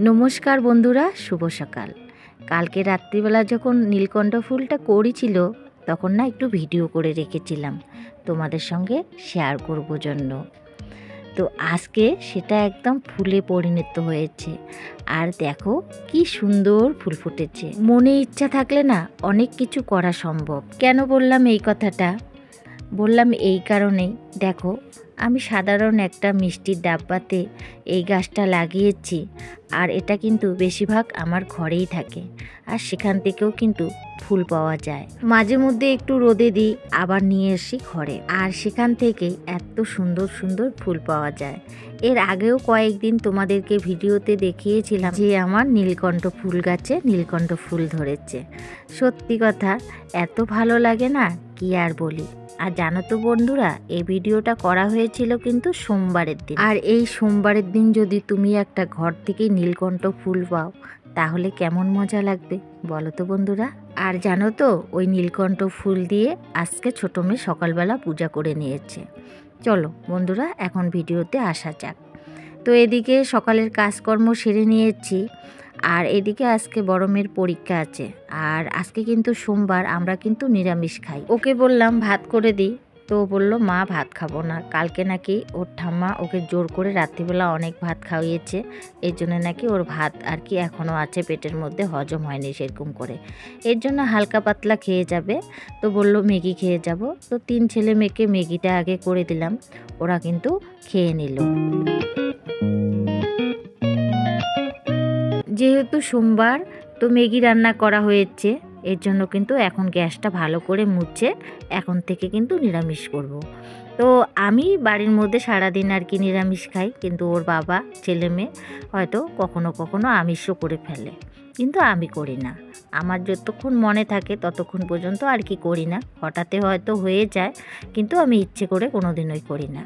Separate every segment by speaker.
Speaker 1: নমস্কার বন্ধুরা, শুভ সকাল। কালকে রাত্রিবেলা যখন নীলকণ্ঠ ফুলটা করেছিল তখন না একটু ভিডিও করে রেখেছিলাম তোমাদের সঙ্গে শেয়ার করব জন্য। তো আজকে সেটা একদম ফুলে পরিণত হয়েছে। আর দেখো কি সুন্দর ফুল ফুটেছে। মনে ইচ্ছা থাকলে না অনেক কিছু করা সম্ভব। কেন বললাম এই কথাটা? বললাম এই কারণেই, দেখো আমি সাধারণ একটা মিষ্টির ডাব্বাতে এই গাছটা লাগিয়েছি। আর এটা কিন্তু বেশিরভাগ আমার ঘরেই থাকে, আর সেখান থেকেও কিন্তু ফুল পাওয়া যায়। মাঝে মধ্যে একটু রোদে দিই, আবার নিয়ে আসি ঘরে, আর সেখান থেকেই এত সুন্দর সুন্দর ফুল পাওয়া যায়। এর আগেও কয়েকদিন তোমাদেরকে ভিডিওতে দেখিয়েছিলাম যে আমার নীলকণ্ঠ ফুল গাছে নীলকণ্ঠ ফুল ধরেছে। সত্যি কথা, এত ভালো লাগে না কি আর বলি। আর জানো তো বন্ধুরা, এই ভিডিওটা করা হয়েছিল কিন্তু সোমবারের দিন। আর এই সোমবারের দিন যদি তুমি একটা ঘর থেকে নীলকণ্ঠ ফুল পাও তাহলে কেমন মজা লাগবে বলো তো বন্ধুরা। আর জানো তো, ওই নীলকণ্ঠ ফুল দিয়ে আজকে ছোটো মেয়ে সকালবেলা পূজা করে নিয়েছে। চলো বন্ধুরা, এখন ভিডিওতে আসা যাক। তো এদিকে সকালের কাজকর্ম সেরে নিয়েছি, আর এদিকে আজকে বড় মেয়ের পরীক্ষা আছে। আর আজকে কিন্তু সোমবার, আমরা কিন্তু নিরামিষ খাই। ওকে বললাম ভাত করে দিই, তো বললো মা ভাত খাবো না। কালকে নাকি ওর ঠাম্মা ওকে জোর করে রাত্রিবেলা অনেক ভাত খাইয়েছে, এর জন্য নাকি ওর ভাত আর কি এখনও আছে পেটের মধ্যে, হজম হয়নি সেরকম করে, এর জন্য হালকা পাতলা খেয়ে যাবে। তো বললো ম্যাগি খেয়ে যাব। তো 3 ছেলে মেয়েকে ম্যাগিটা আগে করে দিলাম, ওরা কিন্তু খেয়ে নিল। যেহেতু সোমবার, তো ম্যাগি রান্না করা হয়েছে, এর জন্য কিন্তু এখন গ্যাসটা ভালো করে মুছে এখন থেকে কিন্তু নিরামিষ করব। তো আমি বাড়ির মধ্যে সারাদিন আর কি নিরামিষ খাই, কিন্তু ওর বাবা ছেলে মেয়ে হয়তো কখনো কখনো আমিষও করে ফেলে, কিন্তু আমি করি না। আমার যতক্ষণ মনে থাকে ততক্ষণ পর্যন্ত আর কি করি না। হঠাৎ হয়তো হয়ে যায়, কিন্তু আমি ইচ্ছে করে কোনো দিনই করি না।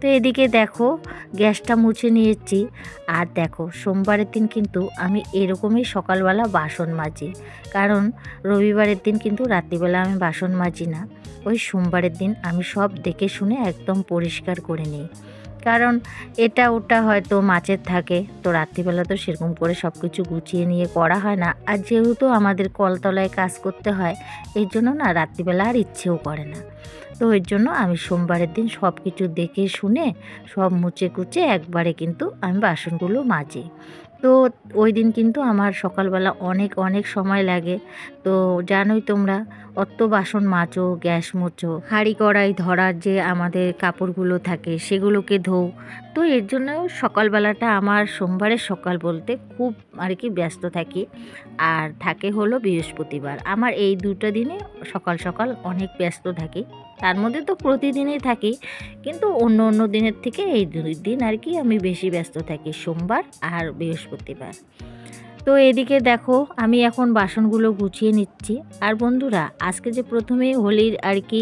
Speaker 1: তো এদিকে দেখো গ্যাসটা মুছে নিয়েছি। আর দেখো সোমবারের দিন কিন্তু আমি এরকমই সকালবেলা বাসন মাজি, কারণ রবিবারের দিন কিন্তু রাত্রিবেলা আমি বাসন মাজি না। ওই সোমবারের দিন আমি সব দেখে শুনে একদম পরিষ্কার করে নিই, কারণ এটা ওটা হয়তো মাছের থাকে, তো রাত্রিবেলা তো সেরকম করে সব কিছু গুছিয়ে নিয়ে করা হয় না। আর যেহেতু আমাদের কলতলায় কাজ করতে হয়, এর জন্য না রাত্রিবেলা আর ইচ্ছেও করে না। তো এর জন্য আমি সোমবারের দিন সব কিছু দেখে শুনে সব মুছে কুচে একবারে কিন্তু আমি বাসনগুলো মাজি। তো ওই দিন কিন্তু আমার সকালবেলা অনেক অনেক সময় লাগে। তো জানোই তোমরা, অত বাসন মাজো, গ্যাস মোছো, হাঁড়ি কড়াই ধরার যে আমাদের কাপড়গুলো থাকে সেগুলোকে ধোও। তো এর জন্য সকালবেলাটা আমার সোমবারের সকাল বলতে খুব আর কি ব্যস্ত থাকি। আর থাকে হলো বৃহস্পতিবার, আমার এই 2টা দিনে সকাল সকাল অনেক ব্যস্ত থাকি। তার মধ্যে তো প্রতিদিনই থাকি, কিন্তু অন্য অন্য দিনের থেকে এই 2 দিন আর কি আমি বেশি ব্যস্ত থাকি, সোমবার আর বৃহস্পতিবার। তো এদিকে দেখো আমি এখন বাসনগুলো গুছিয়ে নিচ্ছি। আর বন্ধুরা, আজকে যে প্রথমে হোলির আর কি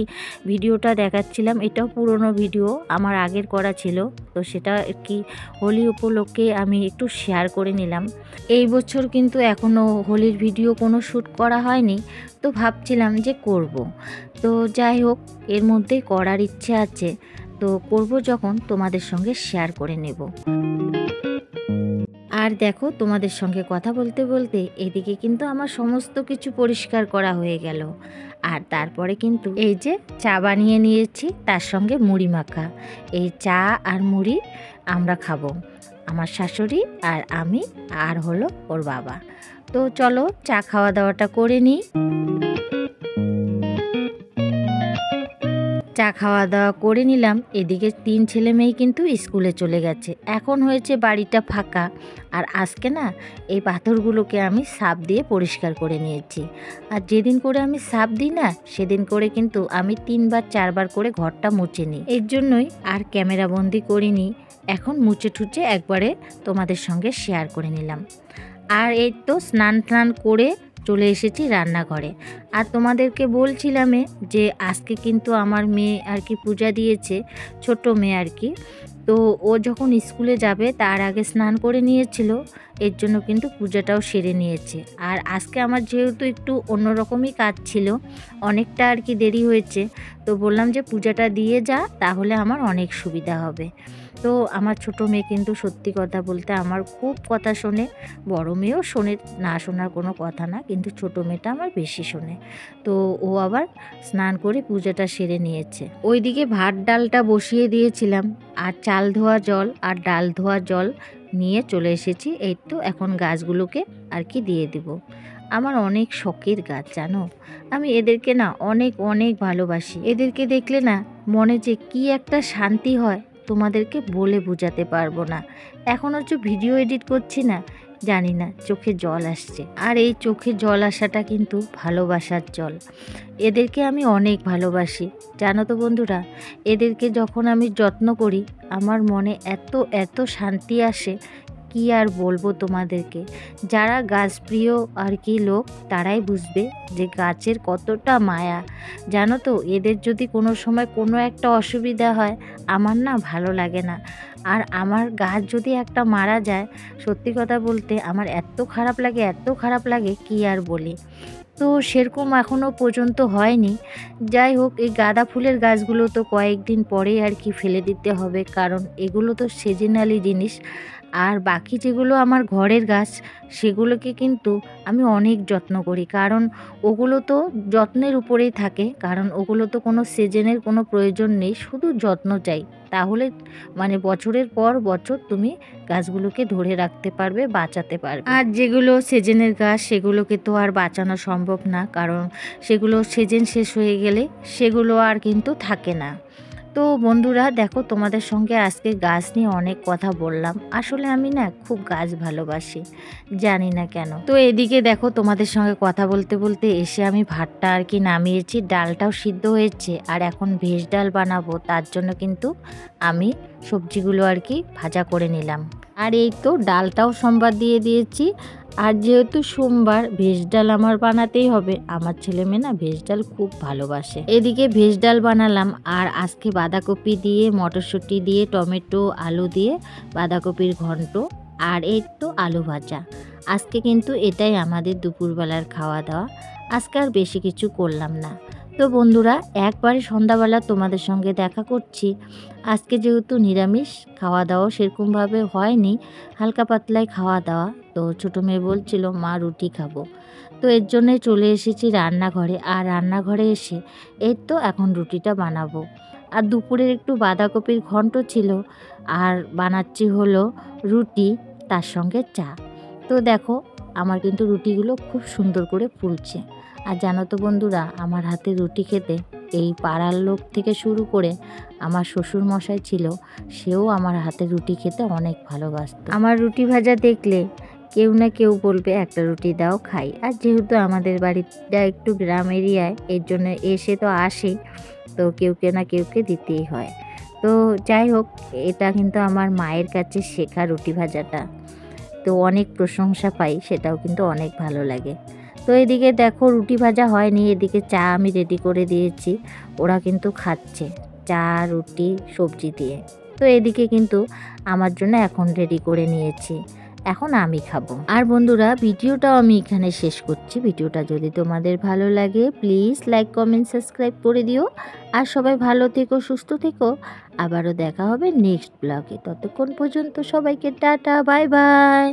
Speaker 1: ভিডিওটা দেখাচ্ছিলাম, এটাও পুরনো ভিডিও, আমার আগের করা ছিল। তো সেটা আর কি হোলি উপলক্ষে আমি একটু শেয়ার করে নিলাম। এই বছর কিন্তু এখনও হোলির ভিডিও কোনো শ্যুট করা হয়নি, তো ভাবছিলাম যে করব। তো যাই হোক, এর মধ্যেই করার ইচ্ছে আছে, তো করব যখন তোমাদের সঙ্গে শেয়ার করে নেব। আর দেখো তোমাদের সঙ্গে কথা বলতে বলতে এদিকে কিন্তু আমার সমস্ত কিছু পরিষ্কার করা হয়ে গেল। আর তারপরে কিন্তু এই যে চা বানিয়ে নিয়েছি, তার সঙ্গে মুড়ি মাখা। এই চা আর মুড়ি আমরা খাবো, আমার শাশুড়ি আর আমি আর হলো ওর বাবা। তো চলো চা খাওয়া দাওয়াটা করে নিই। চা খাওয়া দাওয়া করে নিলাম। এদিকে 3 ছেলে মেয়ে কিন্তু স্কুলে চলে গেছে, এখন হয়েছে বাড়িটা ফাঁকা। আর আজকে না এই পাথরগুলোকে আমি সার্ফ দিয়ে পরিষ্কার করে নিয়েছি। আর যেদিন করে আমি সার্ফ দিই না, সেদিন করে কিন্তু আমি 3বার 4বার করে ঘরটা মুছে নিই। এর জন্যই আর ক্যামেরা বন্দি করিনি, এখন মুছে ঠুচে একবারে তোমাদের সঙ্গে শেয়ার করে নিলাম। আর এই তো স্নান টান করে চলে এসেছি রান্নাঘরে। আর তোমাদেরকে বলছিলাম যে আজকে কিন্তু আমার মেয়ে আর কি পূজা দিয়েছে, ছোট মেয়ে আর কি। তো ও যখন স্কুলে যাবে তার আগে স্নান করে নিয়েছিল, এর জন্য কিন্তু পূজাটাও সেরে নিয়েছে। আর আজকে আমার যেহেতু একটু অন্যরকমই কাজ ছিল, অনেকটা আর কি দেরি হয়েছে, তো বললাম যে পূজাটা দিয়ে যা, তাহলে আমার অনেক সুবিধা হবে। তো আমার ছোটো মেয়ে কিন্তু সত্যি কথা বলতে আমার খুব কথা শোনে, বড় মেয়েও শোনে, না শোনার কোনো কথা না, কিন্তু ছোটো মেয়েটা আমার বেশি শোনে। তো ও আবার স্নান করে পূজাটা সেরে নিয়েছে। ওইদিকে ভাত ডালটা বসিয়ে দিয়েছিলাম, আর চাল ধোয়া জল আর ডাল ধোয়া জল নিয়ে চলে এসেছি। এই তো এখন গাছগুলোকে আর কি দিয়ে দিব। আমার অনেক শখের গাছ জানো, আমি এদেরকে না অনেক অনেক ভালোবাসি। এদেরকে দেখলে না মনে যে কি একটা শান্তি হয়, তোমাদেরকে বলে বোঝাতে পারবো না। এখন হচ্ছে ভিডিও এডিট করছি না, জানি না চোখে জল আসছে, আর এই চোখে জল আসাটা কিন্তু ভালোবাসার জল। এদেরকে আমি অনেক ভালোবাসি জানো তো বন্ধুরা। এদেরকে যখন আমি যত্ন করি আমার মনে এত এত শান্তি আসে, কি আর বলবো তোমাদেরকে। যারা গাছপ্রিয় আর কি লোক তারাই বুঝবে যে গাছের কতটা মায়া। জানো তো, এদের যদি কোনো সময় কোনো একটা অসুবিধা হয় আমার না ভালো লাগে না। আর আমার গাছ যদি একটা মারা যায়, সত্যি কথা বলতে আমার এত খারাপ লাগে, এত খারাপ লাগে কি আর বলি। তো সেরকম এখনও পর্যন্ত হয়নি। যাই হোক, এই গাঁদা ফুলের গাছগুলো তো কয়েকদিন পরেই আর কি ফেলে দিতে হবে, কারণ এগুলো তো সিজনালি জিনিস। আর বাকি যেগুলো আমার ঘরের গাছ সেগুলোকে কিন্তু আমি অনেক যত্ন করি, কারণ ওগুলো তো যত্নের উপরেই থাকে, কারণ ওগুলো তো কোনো সিজনের কোনো প্রয়োজন নেই, শুধু যত্ন চাই। তাহলে মানে বছরের পর বছর তুমি গাছগুলোকে ধরে রাখতে পারবে, বাঁচাতে পারবে। আর যেগুলো সিজনের গাছ সেগুলোকে তো আর বাঁচানো সম্ভব না, কারণ সেগুলো সিজন শেষ হয়ে গেলে সেগুলো আর কিন্তু থাকে না। তো বন্ধুরা দেখো, তোমাদের সঙ্গে আজকে গাছ নিয়ে অনেক কথা বললাম। আসলে আমি না খুব গাছ ভালোবাসি, জানি না কেন। তো এদিকে দেখো, তোমাদের সঙ্গে কথা বলতে বলতে এসে আমি ভাতটা আর কি নামিয়েছি, ডালটাও সিদ্ধ হয়েছে, আর এখন ভেজ ডাল বানাবো, তার জন্য কিন্তু আমি সবজিগুলো আর কি ভাজা করে নিলাম। আর এই তো ডালটাও সোমবার দিয়ে দিয়েছি। আর যেহেতু সোমবার ভেজ ডাল আমার বানাতেই হবে, আমার ছেলে মেয়ে না ভেজ ডাল খুব ভালোবাসে। এদিকে ভেজ ডাল বানালাম, আর আজকে বাঁধাকপি দিয়ে, মটরশুঁটি দিয়ে, টমেটো আলু দিয়ে বাঁধাকপির ঘন্ট, আর এই তো আলু ভাজা। আজকে কিন্তু এটাই আমাদের দুপুরবেলার খাওয়া দাওয়া। আজকে আর বেশি কিছু করলাম না। তো বন্ধুরা, একবারে সন্ধ্যাবেলা তোমাদের সঙ্গে দেখা করছি। আজকে যেহেতু নিরামিষ, খাওয়া দাওয়া সেরকমভাবে হয়নি, হালকা পাতলাই খাওয়া দাওয়া। তো ছোটো মেয়ে বলছিল মা রুটি খাবো, তো এর জন্যে চলে এসেছি রান্নাঘরে। আর রান্নাঘরে এসে এই তো এখন রুটিটা বানাবো। আর দুপুরের একটু বাঁধাকপির ঘন্ট ছিল, আর বানাচ্ছি হলো রুটি, তার সঙ্গে চা। তো দেখো, আমার কিন্তু রুটিগুলো খুব সুন্দর করে ফুলছে। আর জানো তো বন্ধুরা, আমার হাতে রুটি খেতে এই পাড়ার লোক থেকে শুরু করে আমার শ্বশুর মশাই ছিল, সেও আমার হাতে রুটি খেতে অনেক ভালোবাসত। আমার রুটি ভাজা দেখলে কেউ না কেউ বলবে একটা রুটি দাও খাই। আর যেহেতু আমাদের বাড়িটা একটু গ্রাম এরিয়ায়, এর জন্য এসে তো আসেই, তো কেউকে না কেউকে দিতেই হয়। তো যাই হোক, এটা কিন্তু আমার মায়ের কাছে শেখা রুটি ভাজাটা, তো অনেক প্রশংসা পাই, সেটাও কিন্তু অনেক ভালো লাগে। তো এদিকে দেখো, রুটি ভাজা হয়নি, এদিকে চা আমি রেডি করে দিয়েছি, ওরা কিন্তু খাচ্ছে চা রুটি সবজি দিয়ে। তো এদিকে কিন্তু আমার জন্য এখন রেডি করে নিয়েছি, এখন আমি খাবো। আর বন্ধুরা, ভিডিওটাও আমি এখানে শেষ করছি। ভিডিওটা যদি তোমাদের ভালো লাগে প্লিজ লাইক কমেন্ট সাবস্ক্রাইব করে দিও। আর সবাই ভালো থেকো, সুস্থ থেকো। আবারও দেখা হবে নেক্সট ব্লগে। ততক্ষণ পর্যন্ত সবাইকে টাটা, বাই বাই।